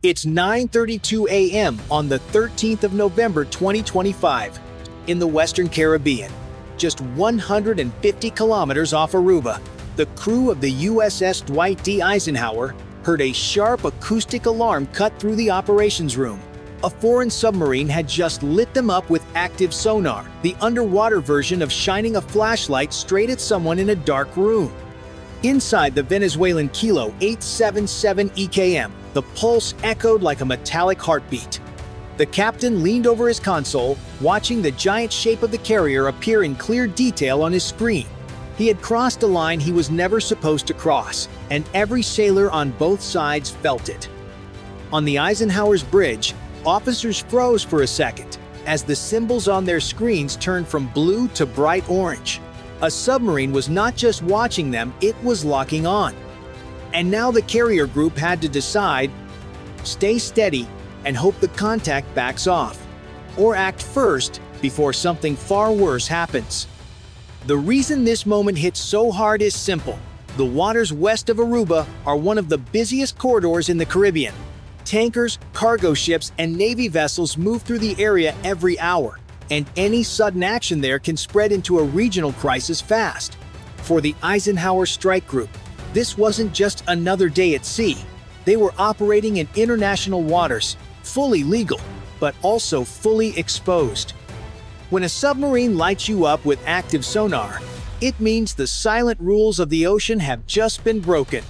It's 9:32 a.m. on the 13th of November 2025 in the Western Caribbean, just 150 kilometers off Aruba. The crew of the USS Dwight D. Eisenhower heard a sharp acoustic alarm cut through the operations room. A foreign submarine had just lit them up with active sonar, the underwater version of shining a flashlight straight at someone in a dark room. Inside the Venezuelan Kilo 877 EKM, the pulse echoed like a metallic heartbeat. The captain leaned over his console, watching the giant shape of the carrier appear in clear detail on his screen. He had crossed a line he was never supposed to cross, and every sailor on both sides felt it. On the Eisenhower's bridge, officers froze for a second as the symbols on their screens turned from blue to bright orange. A submarine was not just watching them, it was locking on. And now the carrier group had to decide: stay steady and hope the contact backs off, or act first before something far worse happens. The reason this moment hits so hard is simple. The waters west of Aruba are one of the busiest corridors in the Caribbean. Tankers, cargo ships, and Navy vessels move through the area every hour, and any sudden action there can spread into a regional crisis fast. For the Eisenhower Strike Group, this wasn't just another day at sea. They were operating in international waters, fully legal, but also fully exposed. When a submarine lights you up with active sonar, it means the silent rules of the ocean have just been broken.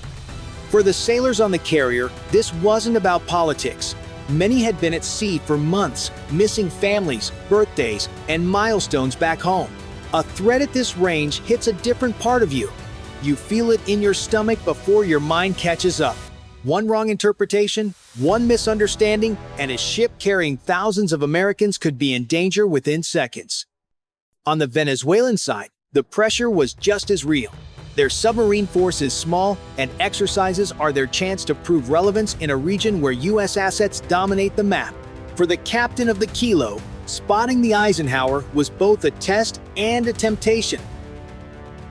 For the sailors on the carrier, this wasn't about politics. Many had been at sea for months, missing families, birthdays, and milestones back home. A threat at this range hits a different part of you. You feel it in your stomach before your mind catches up. One wrong interpretation, one misunderstanding, and a ship carrying thousands of Americans could be in danger within seconds. On the Venezuelan side, the pressure was just as real. Their submarine force is small, and exercises are their chance to prove relevance in a region where U.S. assets dominate the map. For the captain of the Kilo, spotting the Eisenhower was both a test and a temptation.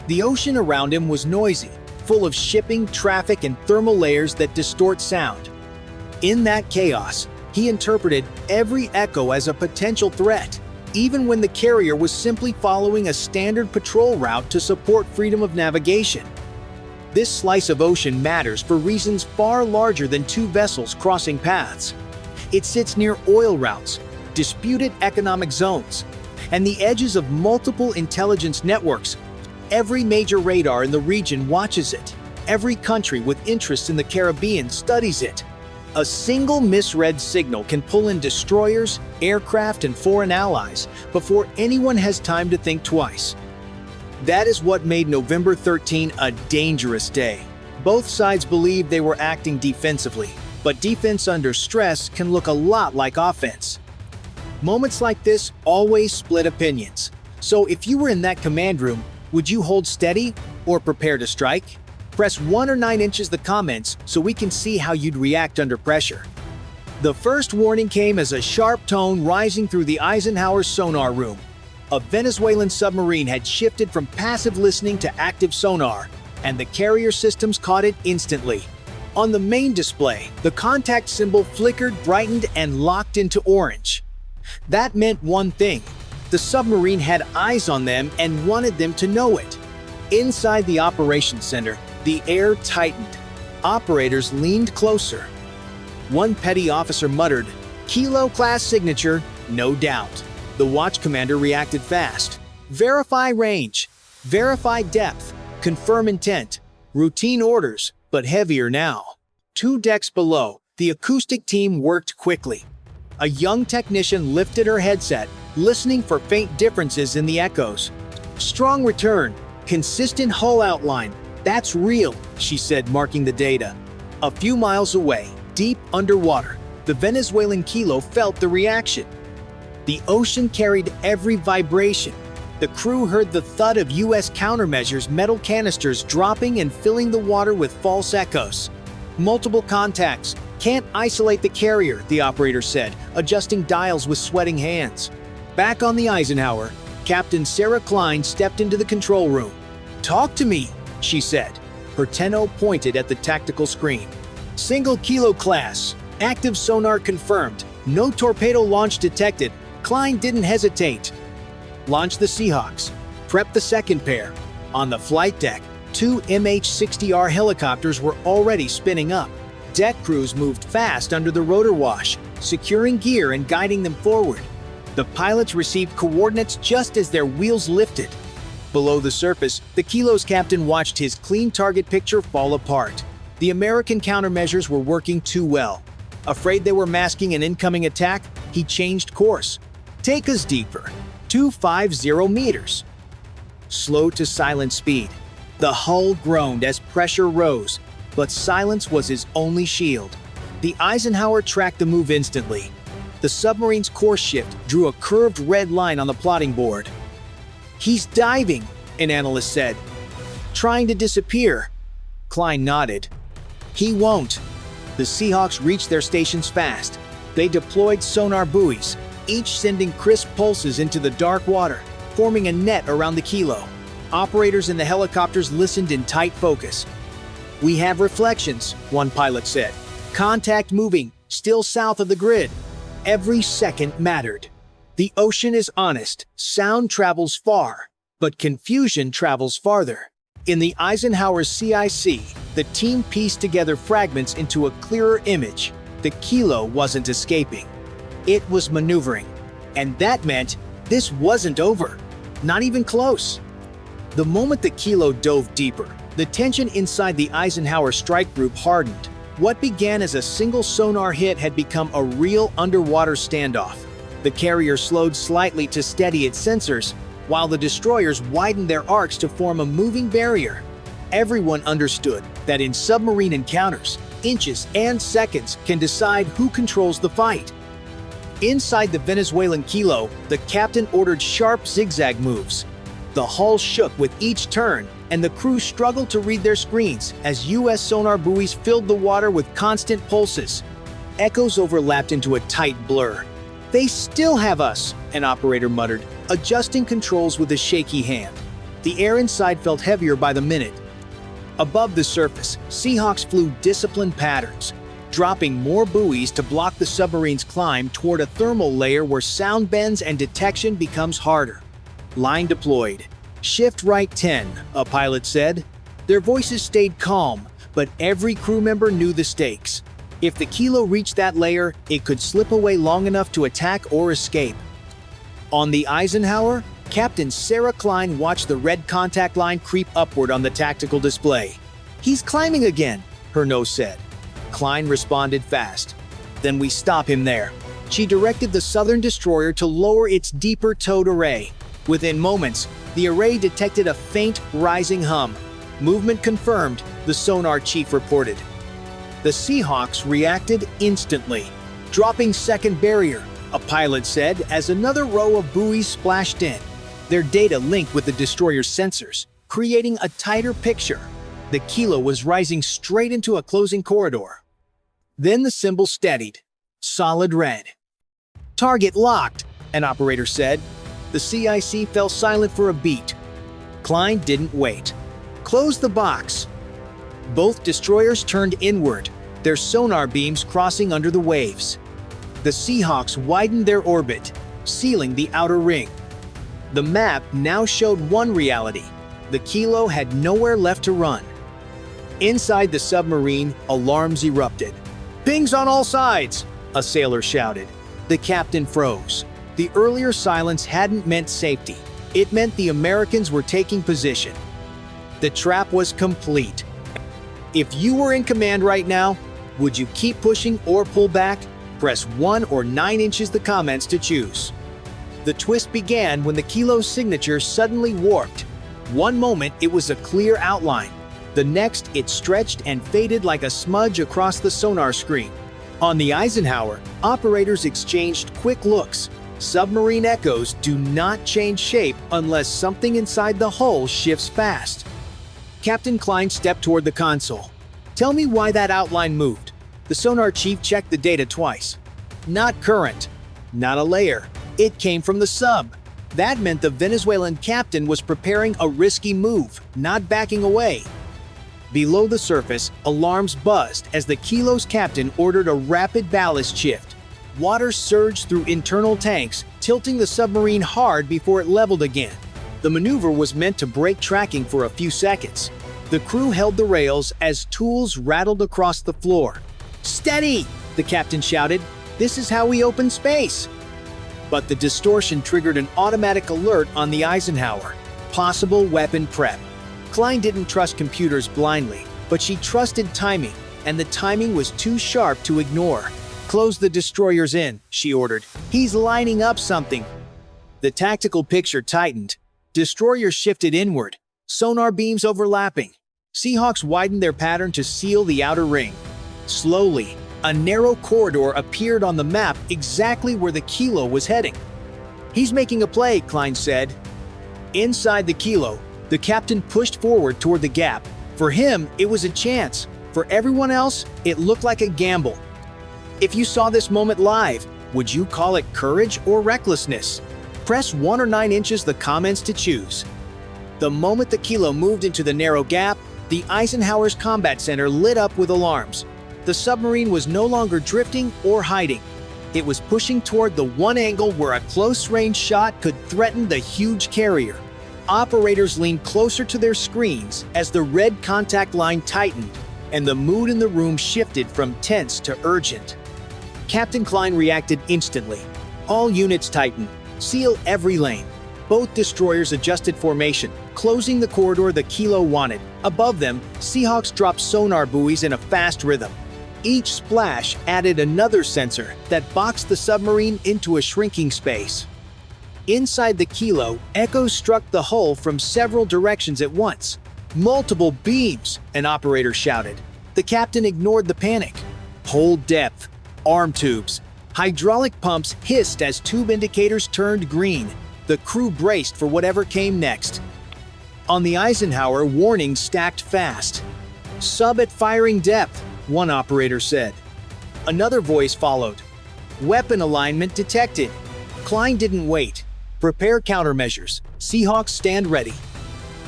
The ocean around him was noisy, full of shipping, traffic, and thermal layers that distort sound. In that chaos, he interpreted every echo as a potential threat, even when the carrier was simply following a standard patrol route to support freedom of navigation. This slice of ocean matters for reasons far larger than two vessels crossing paths. It sits near oil routes, disputed economic zones, and the edges of multiple intelligence networks. Every major radar in the region watches it. Every country with interests in the Caribbean studies it. A single misread signal can pull in destroyers, aircraft, and foreign allies before anyone has time to think twice. That is what made November 13 a dangerous day. Both sides believed they were acting defensively, but defense under stress can look a lot like offense. Moments like this always split opinions. So if you were in that command room, would you hold steady or prepare to strike? Press 1 or 9 inches the comments so we can see how you'd react under pressure. The first warning came as a sharp tone rising through the Eisenhower sonar room. A Venezuelan submarine had shifted from passive listening to active sonar, and the carrier systems caught it instantly. On the main display, the contact symbol flickered, brightened, and locked into orange. That meant one thing: the submarine had eyes on them and wanted them to know it. Inside the operations center, the air tightened. Operators leaned closer. One petty officer muttered, "Kilo class signature, no doubt." The watch commander reacted fast. "Verify range, verify depth, confirm intent." Routine orders, but heavier now. 2 decks below, the acoustic team worked quickly. A young technician lifted her headset, listening for faint differences in the echoes. "Strong return, consistent hull outline. That's real," she said, marking the data. A few miles away, deep underwater, the Venezuelan Kilo felt the reaction. The ocean carried every vibration. The crew heard the thud of U.S. countermeasures, metal canisters dropping and filling the water with false echoes. "Multiple contacts. Can't isolate the carrier," the operator said, adjusting dials with sweating hands. Back on the Eisenhower, Captain Sarah Klein stepped into the control room. "Talk to me," she said. Her tenno pointed at the tactical screen. "Single Kilo class. Active sonar confirmed. No torpedo launch detected. Klein didn't hesitate. Launch the Seahawks. Prep the second pair. On the flight deck, two MH-60R helicopters were already spinning up. Deck crews moved fast under the rotor wash, securing gear and guiding them forward. The pilots received coordinates just as their wheels lifted. Below the surface, the Kilo's captain watched his clean target picture fall apart. The American countermeasures were working too well. Afraid they were masking an incoming attack, he changed course. Take us deeper. 250 meters. Slow to silent speed. The hull groaned as pressure rose, but silence was his only shield. The Eisenhower tracked the move instantly. The submarine's course shift drew a curved red line on the plotting board. "He's diving," an analyst said. "Trying to disappear." Klein nodded. "He won't." The Seahawks reached their stations fast. They deployed sonar buoys, each sending crisp pulses into the dark water, forming a net around the Kilo. Operators in the helicopters listened in tight focus. "We have reflections," one pilot said. "Contact moving, still south of the grid." Every second mattered. The ocean is honest, sound travels far, but confusion travels farther. In the Eisenhower's CIC, the team pieced together fragments into a clearer image. The Kilo wasn't escaping. It was maneuvering. And that meant this wasn't over. Not even close. The moment the Kilo dove deeper, the tension inside the Eisenhower strike group hardened. What began as a single sonar hit had become a real underwater standoff. The carrier slowed slightly to steady its sensors, while the destroyers widened their arcs to form a moving barrier. Everyone understood that in submarine encounters, inches and seconds can decide who controls the fight. Inside the Venezuelan Kilo, the captain ordered sharp zigzag moves. The hull shook with each turn, and the crew struggled to read their screens as U.S. sonar buoys filled the water with constant pulses. Echoes overlapped into a tight blur. "They still have us," an operator muttered, adjusting controls with a shaky hand. The air inside felt heavier by the minute. Above the surface, Seahawks flew disciplined patterns, dropping more buoys to block the submarine's climb toward a thermal layer where sound bends and detection becomes harder. Line deployed. "Shift right 10, a pilot said. Their voices stayed calm, but every crew member knew the stakes. If the Kilo reached that layer, it could slip away long enough to attack or escape. On the Eisenhower, Captain Sarah Klein watched the red contact line creep upward on the tactical display. "He's climbing again," her nose said. Klein responded fast. "Then we stop him there." She directed the southern destroyer to lower its deeper towed array. Within moments, the array detected a faint, rising hum. "Movement confirmed," the sonar chief reported. The Seahawks reacted instantly. "Dropping second barrier," a pilot said as another row of buoys splashed in. Their data linked with the destroyer's sensors, creating a tighter picture. The Kilo was rising straight into a closing corridor. Then the symbol steadied. Solid red. "Target locked," an operator said. The CIC fell silent for a beat. Klein didn't wait. "Close the box." Both destroyers turned inward, their sonar beams crossing under the waves. The Seahawks widened their orbit, sealing the outer ring. The map now showed one reality. The Kilo had nowhere left to run. Inside the submarine, alarms erupted. "Pings on all sides," a sailor shouted. The captain froze. The earlier silence hadn't meant safety. It meant the Americans were taking position. The trap was complete. If you were in command right now, would you keep pushing or pull back? Press 1 or 9 inches the comments to choose. The twist began when the Kilo's signature suddenly warped. One moment it was a clear outline. The next it stretched and faded like a smudge across the sonar screen. On the Eisenhower, operators exchanged quick looks. Submarine echoes do not change shape unless something inside the hull shifts fast. Captain Klein stepped toward the console. "Tell me why that outline moved." The sonar chief checked the data twice. "Not current. Not a layer. It came from the sub." That meant the Venezuelan captain was preparing a risky move, not backing away. Below the surface, alarms buzzed as the Kilo's captain ordered a rapid ballast shift. Water surged through internal tanks, tilting the submarine hard before it leveled again. The maneuver was meant to break tracking for a few seconds. The crew held the rails as tools rattled across the floor. "Steady!" the captain shouted. "This is how we open space!" But the distortion triggered an automatic alert on the Eisenhower. Possible weapon prep. Klein didn't trust computers blindly, but she trusted timing, and the timing was too sharp to ignore. "Close the destroyers in," she ordered. "He's lining up something." The tactical picture tightened. Destroyers shifted inward, sonar beams overlapping. Seahawks widened their pattern to seal the outer ring. Slowly, a narrow corridor appeared on the map exactly where the Kilo was heading. "He's making a play," Klein said. Inside the Kilo, the captain pushed forward toward the gap. For him, it was a chance. For everyone else, it looked like a gamble. If you saw this moment live, would you call it courage or recklessness? Press 1 or 9 inches the comments to choose. The moment the Kilo moved into the narrow gap, the Eisenhower's combat center lit up with alarms. The submarine was no longer drifting or hiding. It was pushing toward the one angle where a close-range shot could threaten the huge carrier. Operators leaned closer to their screens as the red contact line tightened, and the mood in the room shifted from tense to urgent. Captain Klein reacted instantly. All units tighten. Seal every lane. Both destroyers adjusted formation, closing the corridor the Kilo wanted. Above them, Seahawks dropped sonar buoys in a fast rhythm. Each splash added another sensor that boxed the submarine into a shrinking space. Inside the Kilo, echoes struck the hull from several directions at once. "Multiple beams!" an operator shouted. The captain ignored the panic. "Hold depth." Arm tubes. Hydraulic pumps hissed as tube indicators turned green. The crew braced for whatever came next. On the Eisenhower, warnings stacked fast. "Sub at firing depth," one operator said. Another voice followed. "Weapon alignment detected." Klein didn't wait. "Prepare countermeasures. Seahawks stand ready."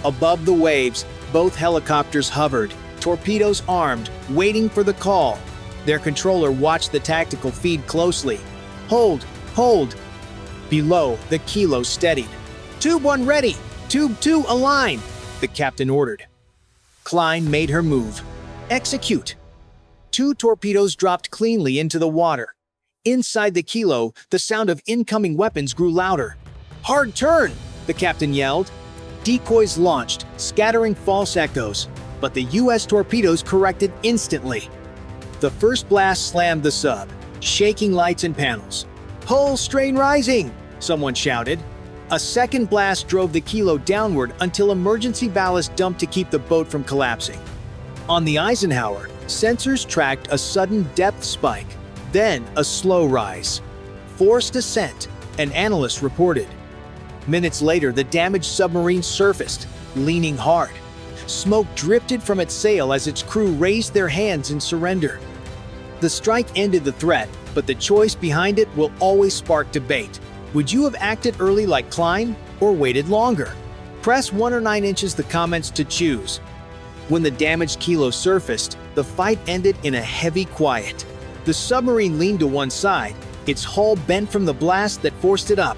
Above the waves, both helicopters hovered, torpedoes armed, waiting for the call. Their controller watched the tactical feed closely. "Hold, hold." Below, the Kilo steadied. "Tube 1 ready! Tube 2 align!" the captain ordered. Klein made her move. "Execute!" 2 torpedoes dropped cleanly into the water. Inside the Kilo, the sound of incoming weapons grew louder. "Hard turn!" the captain yelled. Decoys launched, scattering false echoes, but the U.S. torpedoes corrected instantly. The first blast slammed the sub, shaking lights and panels. "Hull strain rising!" someone shouted. A second blast drove the Kilo downward until emergency ballast dumped to keep the boat from collapsing. On the Eisenhower, sensors tracked a sudden depth spike, then a slow rise. "Forced ascent," an analyst reported. Minutes later, the damaged submarine surfaced, leaning hard. Smoke drifted from its sail as its crew raised their hands in surrender. The strike ended the threat, but the choice behind it will always spark debate. Would you have acted early like Klein, or waited longer? Press 1 or 9 inches the comments to choose. When the damaged Kilo surfaced, the fight ended in a heavy quiet. The submarine leaned to one side, its hull bent from the blast that forced it up.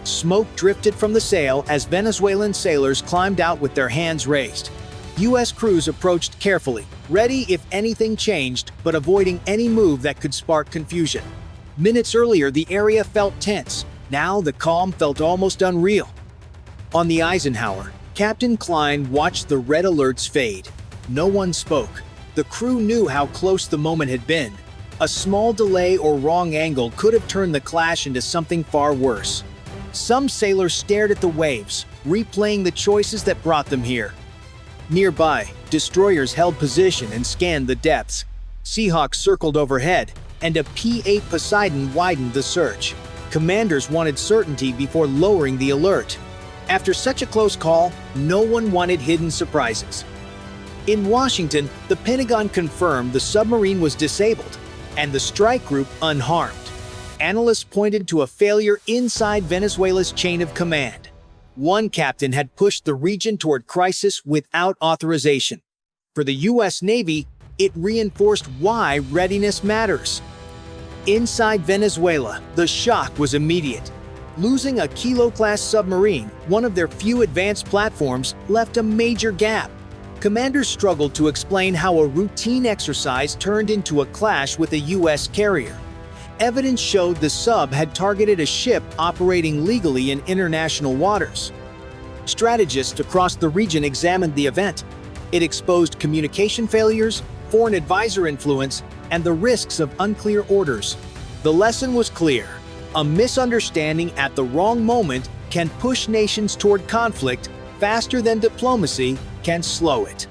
Smoke drifted from the sail as Venezuelan sailors climbed out with their hands raised. U.S. crews approached carefully, ready if anything changed, but avoiding any move that could spark confusion. Minutes earlier, the area felt tense. Now, the calm felt almost unreal. On the Eisenhower, Captain Klein watched the red alerts fade. No one spoke. The crew knew how close the moment had been. A small delay or wrong angle could have turned the clash into something far worse. Some sailors stared at the waves, replaying the choices that brought them here. Nearby, destroyers held position and scanned the depths. Seahawks circled overhead, and a P-8 Poseidon widened the search. Commanders wanted certainty before lowering the alert. After such a close call, no one wanted hidden surprises. In Washington, the Pentagon confirmed the submarine was disabled and the strike group unharmed. Analysts pointed to a failure inside Venezuela's chain of command. One captain had pushed the region toward crisis without authorization. For the U.S. Navy, it reinforced why readiness matters. Inside Venezuela, the shock was immediate. Losing a Kilo-class submarine, one of their few advanced platforms, left a major gap. Commanders struggled to explain how a routine exercise turned into a clash with a U.S. carrier. Evidence showed the sub had targeted a ship operating legally in international waters. Strategists across the region examined the event. It exposed communication failures, foreign advisor influence, and the risks of unclear orders. The lesson was clear: a misunderstanding at the wrong moment can push nations toward conflict faster than diplomacy can slow it.